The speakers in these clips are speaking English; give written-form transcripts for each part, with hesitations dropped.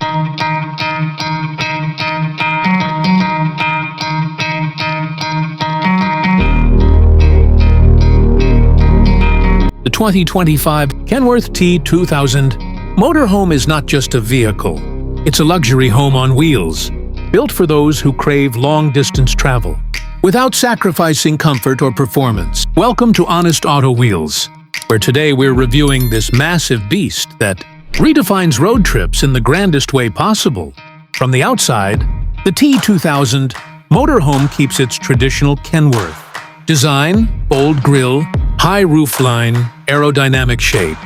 The 2025 Kenworth T 2000 Motorhome is not just a vehicle. It's a luxury home on wheels, built for those who crave long-distance travel, without sacrificing comfort or performance. Welcome to Honest Auto Wheels, where today we're reviewing this massive beast that redefines road trips in the grandest way possible. From the outside, the T2000 Motorhome keeps its traditional Kenworth design, bold grille, high roofline, aerodynamic shape.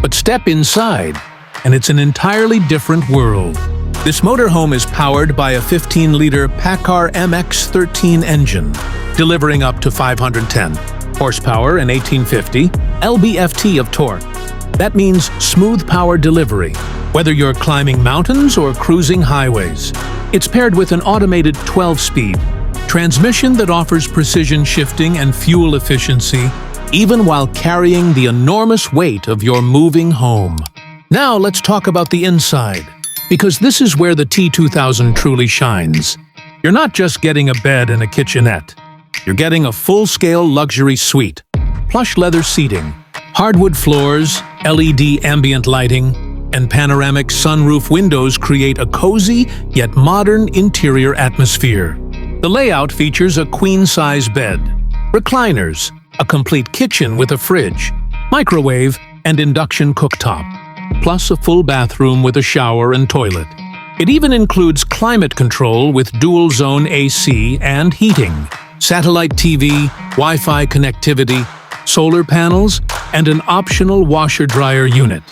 But step inside, and it's an entirely different world. This motorhome is powered by a 15-liter PACCAR MX-13 engine, delivering up to 510 horsepower and 1850 lb-ft of torque. That means smooth power delivery, whether you're climbing mountains or cruising highways. It's paired with an automated 12-speed transmission that offers precision shifting and fuel efficiency, even while carrying the enormous weight of your moving home. Now let's talk about the inside, because this is where the T2000 truly shines. You're not just getting a bed and a kitchenette. You're getting a full-scale luxury suite. Plush leather seating, hardwood floors, LED ambient lighting, and panoramic sunroof windows create a cozy yet modern interior atmosphere. The layout features a queen-size bed, recliners, a complete kitchen with a fridge, microwave, and induction cooktop, plus a full bathroom with a shower and toilet. It even includes climate control with dual-zone AC and heating, satellite TV, Wi-Fi connectivity, solar panels, and an optional washer-dryer unit.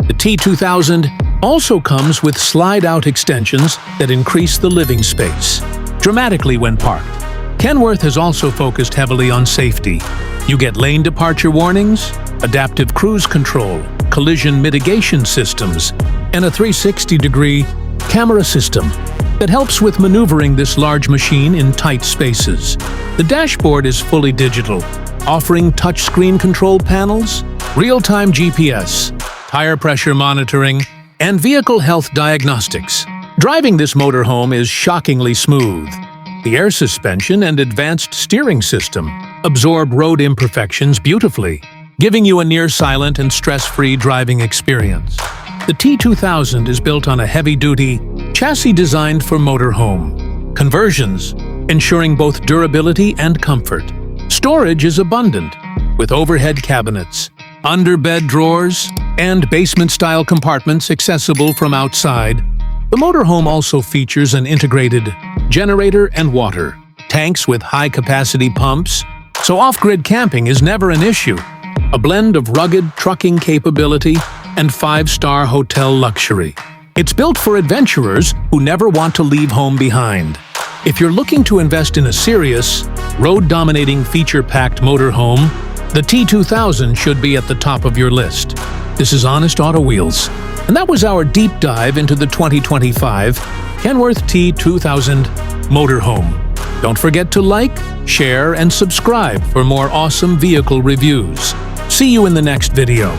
The T2000 also comes with slide-out extensions that increase the living space dramatically when parked. Kenworth has also focused heavily on safety. You get lane departure warnings, adaptive cruise control, collision mitigation systems, and a 360-degree camera system that helps with maneuvering this large machine in tight spaces. The dashboard is fully digital, offering touchscreen control panels, real-time GPS, tire pressure monitoring, and vehicle health diagnostics. Driving this motorhome is shockingly smooth. The air suspension and advanced steering system absorb road imperfections beautifully, giving you a near-silent and stress-free driving experience. The T2000 is built on a heavy-duty chassis designed for motorhome conversions, ensuring both durability and comfort. Storage is abundant, with overhead cabinets, under-bed drawers, and basement-style compartments accessible from outside. The motorhome also features an integrated generator and water tanks with high-capacity pumps, so off-grid camping is never an issue. A blend of rugged trucking capability and 5-star hotel luxury. It's built for adventurers who never want to leave home behind. If you're looking to invest in a serious, road-dominating, feature-packed motorhome, the T2000 should be at the top of your list. This is Honest Auto Wheels, and that was our deep dive into the 2025 Kenworth T 2000 Motorhome. Don't forget to like, share, and subscribe for more awesome vehicle reviews. See you in the next video.